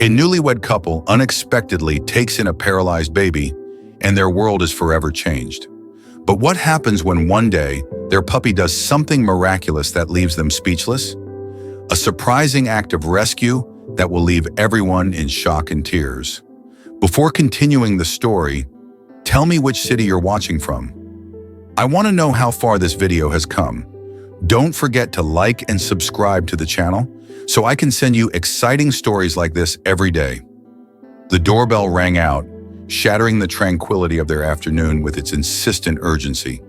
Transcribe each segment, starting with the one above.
A newlywed couple unexpectedly takes in a paralyzed baby, and their world is forever changed. But what happens when one day their puppy does something miraculous that leaves them speechless? A surprising act of rescue that will leave everyone in shock and tears. Before continuing the story, tell me which city you're watching from. I want to know how far this video has come. Don't forget to like and subscribe to the channel so I can send you exciting stories like this every day. The doorbell rang out, shattering the tranquility of their afternoon with its insistent urgency.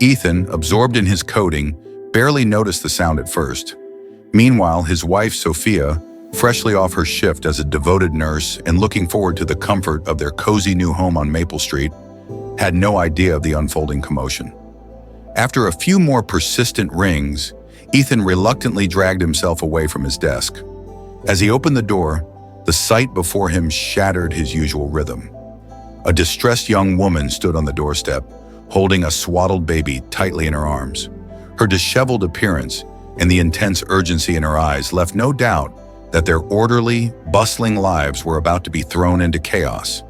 Ethan, absorbed in his coding, barely noticed the sound at first. Meanwhile, his wife, Sophia, freshly off her shift as a devoted nurse and looking forward to the comfort of their cozy new home on Maple Street, had no idea of the unfolding commotion. After a few more persistent rings, Ethan reluctantly dragged himself away from his desk. As he opened the door, the sight before him shattered his usual rhythm. A distressed young woman stood on the doorstep, holding a swaddled baby tightly in her arms. Her disheveled appearance and the intense urgency in her eyes left no doubt that their orderly, bustling lives were about to be thrown into chaos.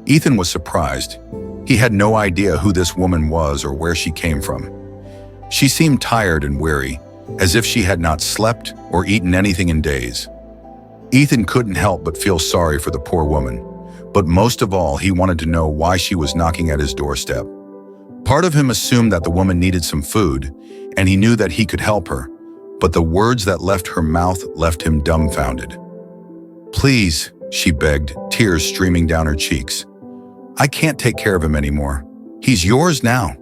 Ethan was surprised. He had no idea who this woman was or where she came from. She seemed tired and weary, as if she had not slept or eaten anything in days. Ethan couldn't help but feel sorry for the poor woman, but most of all, he wanted to know why she was knocking at his doorstep. Part of him assumed that the woman needed some food, and he knew that he could help her, but the words that left her mouth left him dumbfounded. "Please," she begged, tears streaming down her cheeks. "I can't take care of him anymore. He's yours now."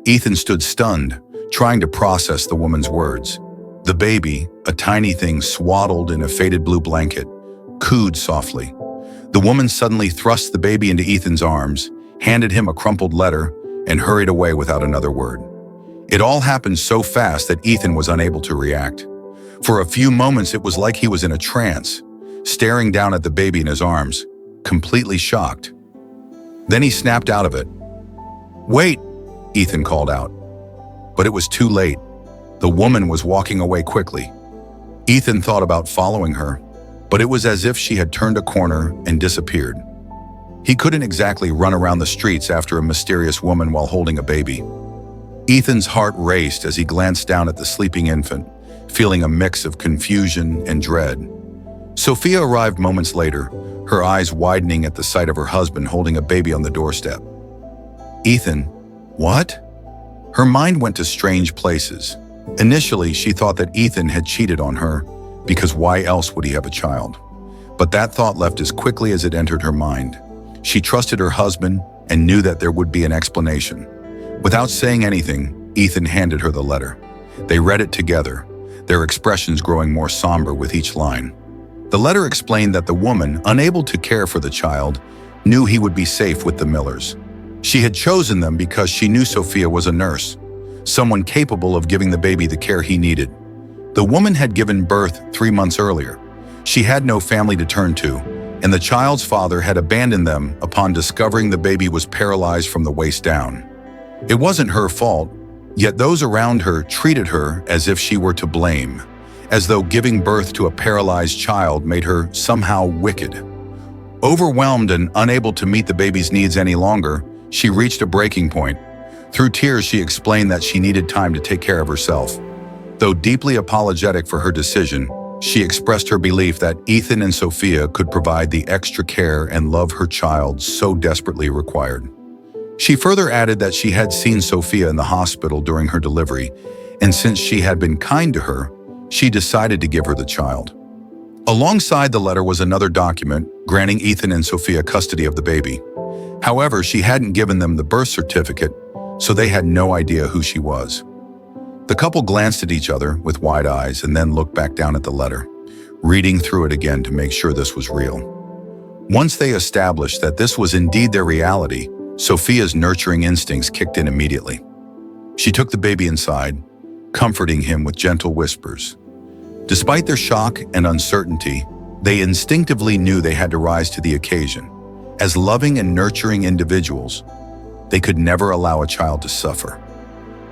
Ethan stood stunned, trying to process the woman's words. The baby, a tiny thing swaddled in a faded blue blanket, cooed softly. The woman suddenly thrust the baby into Ethan's arms, handed him a crumpled letter, and hurried away without another word. It all happened so fast that Ethan was unable to react. For a few moments, it was like he was in a trance, staring down at the baby in his arms, completely shocked. Then he snapped out of it. "Wait!" Ethan called out. But it was too late. The woman was walking away quickly. Ethan thought about following her, but it was as if she had turned a corner and disappeared. He couldn't exactly run around the streets after a mysterious woman while holding a baby. Ethan's heart raced as he glanced down at the sleeping infant, feeling a mix of confusion and dread. Sophia arrived moments later, her eyes widening at the sight of her husband holding a baby on the doorstep. "Ethan, what?" Her mind went to strange places. Initially, she thought that Ethan had cheated on her, because why else would he have a child? But that thought left as quickly as it entered her mind. She trusted her husband and knew that there would be an explanation. Without saying anything, Ethan handed her the letter. They read it together, their expressions growing more somber with each line. The letter explained that the woman, unable to care for the child, knew he would be safe with the Millers. She had chosen them because she knew Sophia was a nurse, someone capable of giving the baby the care he needed. The woman had given birth 3 months earlier. She had no family to turn to, and the child's father had abandoned them upon discovering the baby was paralyzed from the waist down. It wasn't her fault, yet those around her treated her as if she were to blame, as though giving birth to a paralyzed child made her somehow wicked. Overwhelmed and unable to meet the baby's needs any longer, she reached a breaking point. Through tears, she explained that she needed time to take care of herself. Though deeply apologetic for her decision, she expressed her belief that Ethan and Sophia could provide the extra care and love her child so desperately required. She further added that she had seen Sophia in the hospital during her delivery, and since she had been kind to her, she decided to give her the child. Alongside the letter was another document granting Ethan and Sophia custody of the baby. However, she hadn't given them the birth certificate, so they had no idea who she was. The couple glanced at each other with wide eyes and then looked back down at the letter, reading through it again to make sure this was real. Once they established that this was indeed their reality, Sophia's nurturing instincts kicked in immediately. She took the baby inside, comforting him with gentle whispers. Despite their shock and uncertainty, they instinctively knew they had to rise to the occasion. As loving and nurturing individuals, they could never allow a child to suffer.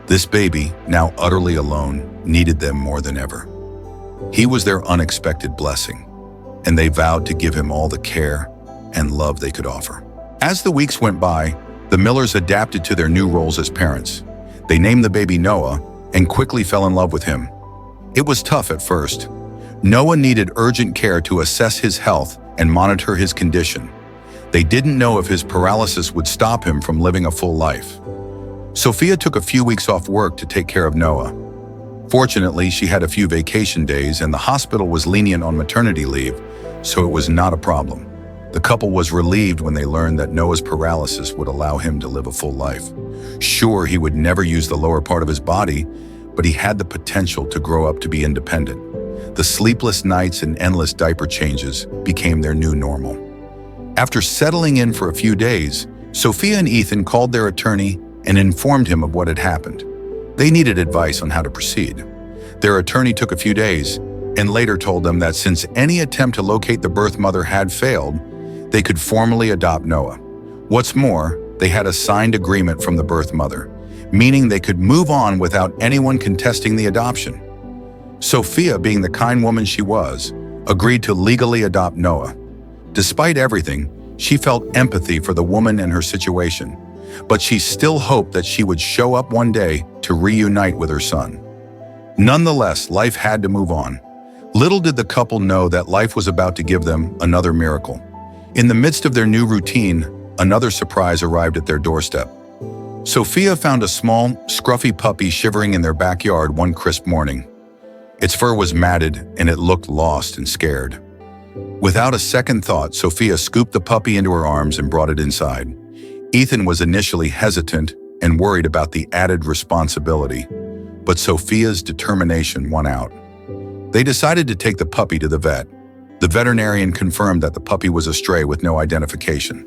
This baby, now utterly alone, needed them more than ever. He was their unexpected blessing. and they vowed to give him all the care and love they could offer. As the weeks went by, the Millers adapted to their new roles as parents. They named the baby Noah and quickly fell in love with him. It was tough at first. Noah needed urgent care to assess his health and monitor his condition. They didn't know if his paralysis would stop him from living a full life. Sophia took a few weeks off work to take care of Noah. Fortunately, she had a few vacation days and the hospital was lenient on maternity leave, so it was not a problem. The couple was relieved when they learned that Noah's paralysis would allow him to live a full life. Sure, he would never use the lower part of his body, but he had the potential to grow up to be independent. The sleepless nights and endless diaper changes became their new normal. After settling in for a few days, Sophia and Ethan called their attorney and informed him of what had happened. They needed advice on how to proceed. Their attorney took a few days and later told them that since any attempt to locate the birth mother had failed, they could formally adopt Noah. What's more, they had a signed agreement from the birth mother, meaning they could move on without anyone contesting the adoption. Sophia, being the kind woman she was, agreed to legally adopt Noah. Despite everything, she felt empathy for the woman and her situation, but she still hoped that she would show up one day to reunite with her son. Nonetheless, life had to move on. Little did the couple know that life was about to give them another miracle. In the midst of their new routine, another surprise arrived at their doorstep. Sophia found a small, scruffy puppy shivering in their backyard one crisp morning. Its fur was matted and it looked lost and scared. Without a second thought, Sophia scooped the puppy into her arms and brought it inside. Ethan was initially hesitant and worried about the added responsibility, but Sophia's determination won out. They decided to take the puppy to the vet. The veterinarian confirmed that the puppy was a stray with no identification.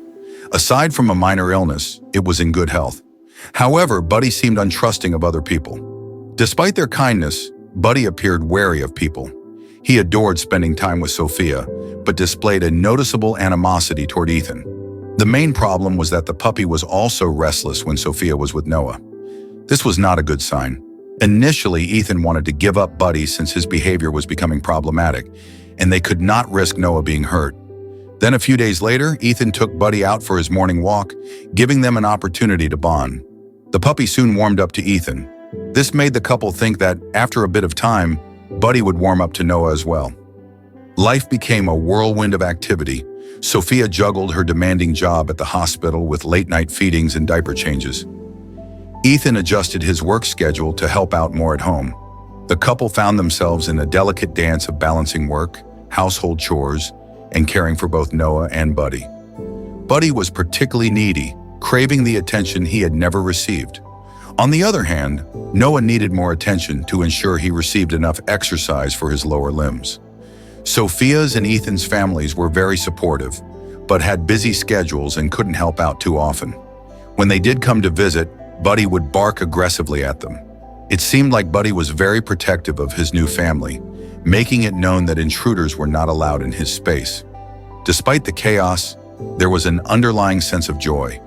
Aside from a minor illness, it was in good health. However, Buddy seemed untrusting of other people. Despite their kindness, Buddy appeared wary of people. He adored spending time with Sophia, but displayed a noticeable animosity toward Ethan. The main problem was that the puppy was also restless when Sophia was with Noah. This was not a good sign. Initially, Ethan wanted to give up Buddy since his behavior was becoming problematic, and they could not risk Noah being hurt. Then a few days later, Ethan took Buddy out for his morning walk, giving them an opportunity to bond. The puppy soon warmed up to Ethan. This made the couple think that, after a bit of time, Buddy would warm up to Noah as well. Life became a whirlwind of activity. Sophia juggled her demanding job at the hospital with late-night feedings and diaper changes. Ethan adjusted his work schedule to help out more at home. The couple found themselves in a delicate dance of balancing work, household chores, and caring for both Noah and Buddy. Buddy was particularly needy, craving the attention he had never received. On the other hand, Noah needed more attention to ensure he received enough exercise for his lower limbs. Sophia's and Ethan's families were very supportive, but had busy schedules and couldn't help out too often. When they did come to visit, Buddy would bark aggressively at them. It seemed like Buddy was very protective of his new family, making it known that intruders were not allowed in his space. Despite the chaos, there was an underlying sense of joy.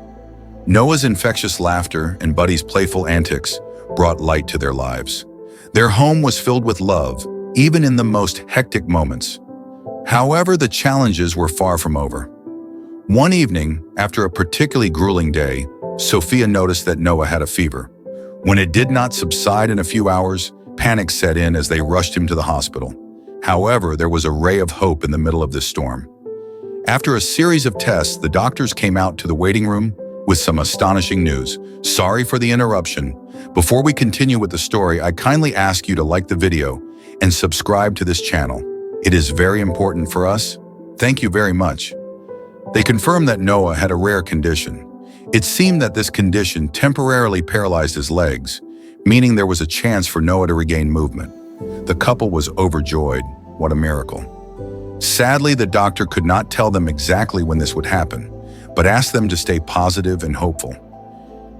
Noah's infectious laughter and Buddy's playful antics brought light to their lives. Their home was filled with love, even in the most hectic moments. However, the challenges were far from over. One evening, after a particularly grueling day, Sophia noticed that Noah had a fever. When it did not subside in a few hours, panic set in as they rushed him to the hospital. However, there was a ray of hope in the middle of this storm. After a series of tests, the doctors came out to the waiting room with some astonishing news. Sorry for the interruption. Before we continue with the story, I kindly ask you to like the video and subscribe to this channel. It is very important for us. Thank you very much. They confirmed that Noah had a rare condition. It seemed that this condition temporarily paralyzed his legs, meaning there was a chance for Noah to regain movement. The couple was overjoyed. What a miracle. Sadly, the doctor could not tell them exactly when this would happen, but asked them to stay positive and hopeful.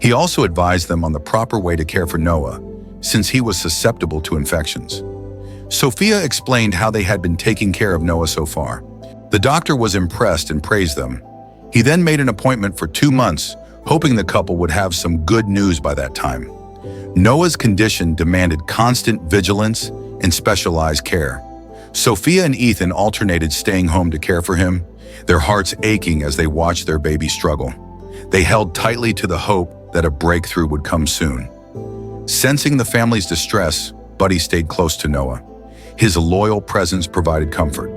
He also advised them on the proper way to care for Noah, since he was susceptible to infections. Sophia explained how they had been taking care of Noah so far. The doctor was impressed and praised them. He then made an appointment for 2 months, hoping the couple would have some good news by that time. Noah's condition demanded constant vigilance and specialized care. Sophia and Ethan alternated staying home to care for him, their hearts aching as they watched their baby struggle. They held tightly to the hope that a breakthrough would come soon. Sensing the family's distress, Buddy stayed close to Noah. His loyal presence provided comfort.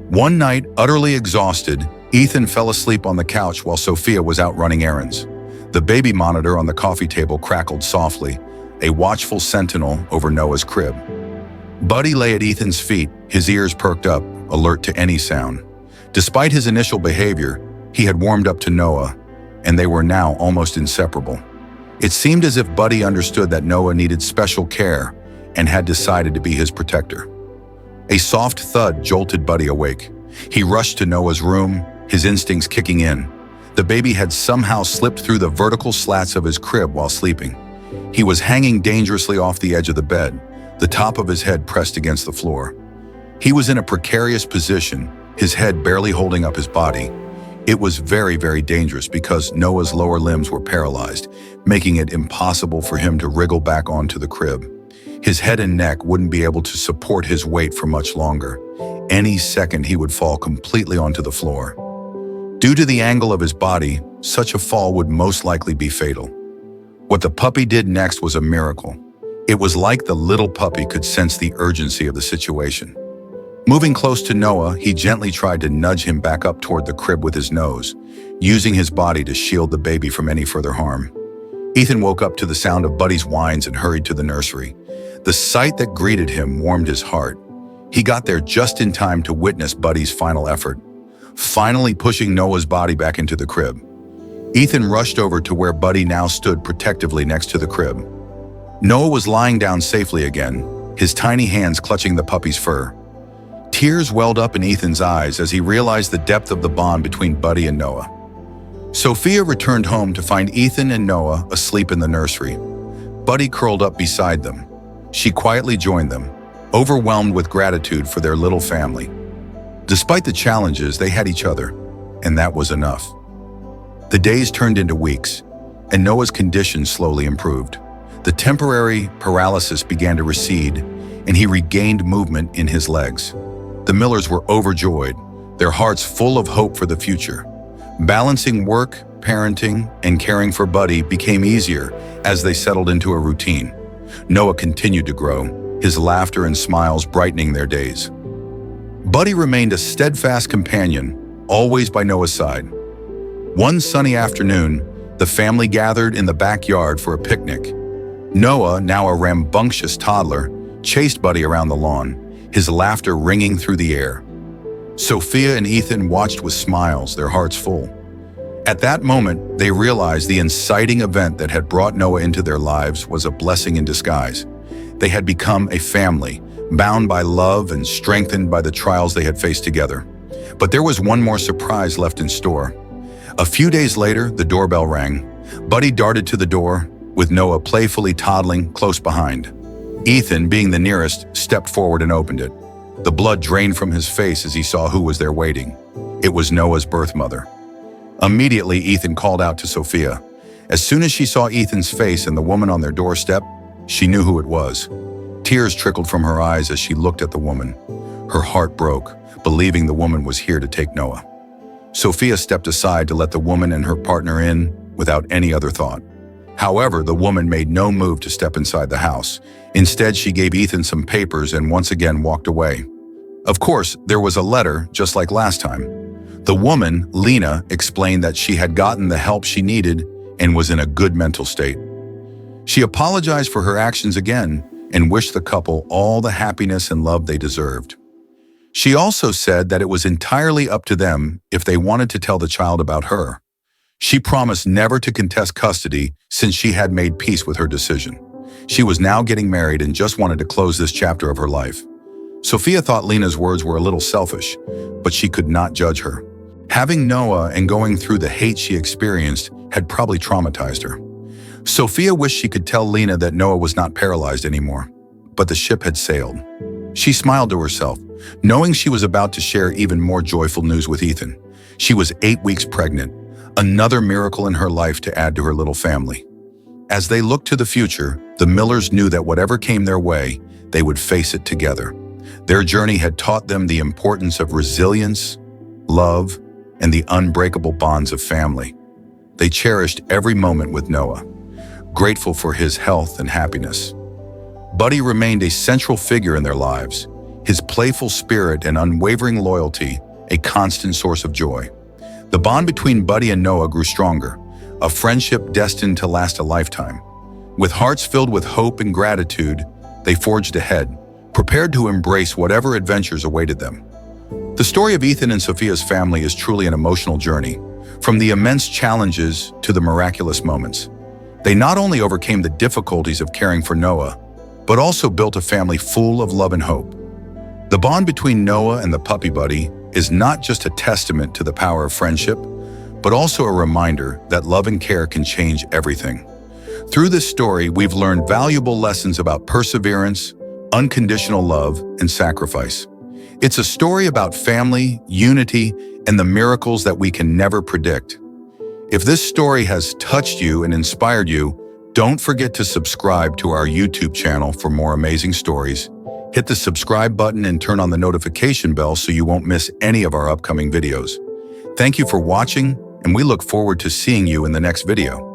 One night, utterly exhausted, Ethan fell asleep on the couch while Sophia was out running errands. The baby monitor on the coffee table crackled softly, a watchful sentinel over Noah's crib. Buddy lay at Ethan's feet, his ears perked up, alert to any sound. Despite his initial behavior, he had warmed up to Noah, and they were now almost inseparable. It seemed as if Buddy understood that Noah needed special care and had decided to be his protector. A soft thud jolted Buddy awake. He rushed to Noah's room, his instincts kicking in. The baby had somehow slipped through the vertical slats of his crib while sleeping. He was hanging dangerously off the edge of the bed, the top of his head pressed against the floor. He was in a precarious position, his head barely holding up his body. It was very, very dangerous because Noah's lower limbs were paralyzed, making it impossible for him to wriggle back onto the crib. His head and neck wouldn't be able to support his weight for much longer. Any second he would fall completely onto the floor. Due to the angle of his body, such a fall would most likely be fatal. What the puppy did next was a miracle. It was like the little puppy could sense the urgency of the situation. Moving close to Noah, he gently tried to nudge him back up toward the crib with his nose, using his body to shield the baby from any further harm. Ethan woke up to the sound of Buddy's whines and hurried to the nursery. The sight that greeted him warmed his heart. He got there just in time to witness Buddy's final effort, finally pushing Noah's body back into the crib. Ethan rushed over to where Buddy now stood protectively next to the crib. Noah was lying down safely again, his tiny hands clutching the puppy's fur. Tears welled up in Ethan's eyes as he realized the depth of the bond between Buddy and Noah. Sophia returned home to find Ethan and Noah asleep in the nursery. Buddy curled up beside them. She quietly joined them, overwhelmed with gratitude for their little family. Despite the challenges, they had each other, and that was enough. The days turned into weeks, and Noah's condition slowly improved. The temporary paralysis began to recede, and he regained movement in his legs. The Millers were overjoyed, their hearts full of hope for the future. Balancing work, parenting, and caring for Buddy became easier as they settled into a routine. Noah continued to grow, his laughter and smiles brightening their days. Buddy remained a steadfast companion, always by Noah's side. One sunny afternoon, the family gathered in the backyard for a picnic. Noah, now a rambunctious toddler, chased Buddy around the lawn, his laughter ringing through the air. Sophia and Ethan watched with smiles, their hearts full. At that moment, they realized the inciting event that had brought Noah into their lives was a blessing in disguise. They had become a family, bound by love and strengthened by the trials they had faced together. But there was one more surprise left in store. A few days later, the doorbell rang. Buddy darted to the door, with Noah playfully toddling close behind. Ethan, being the nearest, stepped forward and opened it. The blood drained from his face as he saw who was there waiting. It was Noah's birth mother. Immediately, Ethan called out to Sophia. As soon as she saw Ethan's face and the woman on their doorstep, she knew who it was. Tears trickled from her eyes as she looked at the woman. Her heart broke, believing the woman was here to take Noah. Sophia stepped aside to let the woman and her partner in without any other thought. However, the woman made no move to step inside the house. Instead, she gave Ethan some papers and once again walked away. Of course, there was a letter, just like last time. The woman, Lena, explained that she had gotten the help she needed and was in a good mental state. She apologized for her actions again and wished the couple all the happiness and love they deserved. She also said that it was entirely up to them if they wanted to tell the child about her. She promised never to contest custody since she had made peace with her decision. She was now getting married and just wanted to close this chapter of her life. Sophia thought Lena's words were a little selfish, but she could not judge her. Having Noah and going through the hate she experienced had probably traumatized her. Sophia wished she could tell Lena that Noah was not paralyzed anymore, but the ship had sailed. She smiled to herself, knowing she was about to share even more joyful news with Ethan. She was 8 weeks pregnant, another miracle in her life to add to her little family. As they looked to the future, the Millers knew that whatever came their way, they would face it together. Their journey had taught them the importance of resilience, love, and the unbreakable bonds of family. They cherished every moment with Noah, grateful for his health and happiness. Buddy remained a central figure in their lives, his playful spirit and unwavering loyalty a constant source of joy. The bond between Buddy and Noah grew stronger, a friendship destined to last a lifetime. With hearts filled with hope and gratitude, they forged ahead, prepared to embrace whatever adventures awaited them. The story of Ethan and Sophia's family is truly an emotional journey, from the immense challenges to the miraculous moments. They not only overcame the difficulties of caring for Noah, but also built a family full of love and hope. The bond between Noah and the puppy Buddy is not just a testament to the power of friendship, but also a reminder that love and care can change everything. Through this story, we've learned valuable lessons about perseverance, unconditional love, and sacrifice. It's a story about family, unity, and the miracles that we can never predict. If this story has touched you and inspired you, don't forget to subscribe to our YouTube channel for more amazing stories. Hit the subscribe button and turn on the notification bell so you won't miss any of our upcoming videos. Thank you for watching, and we look forward to seeing you in the next video.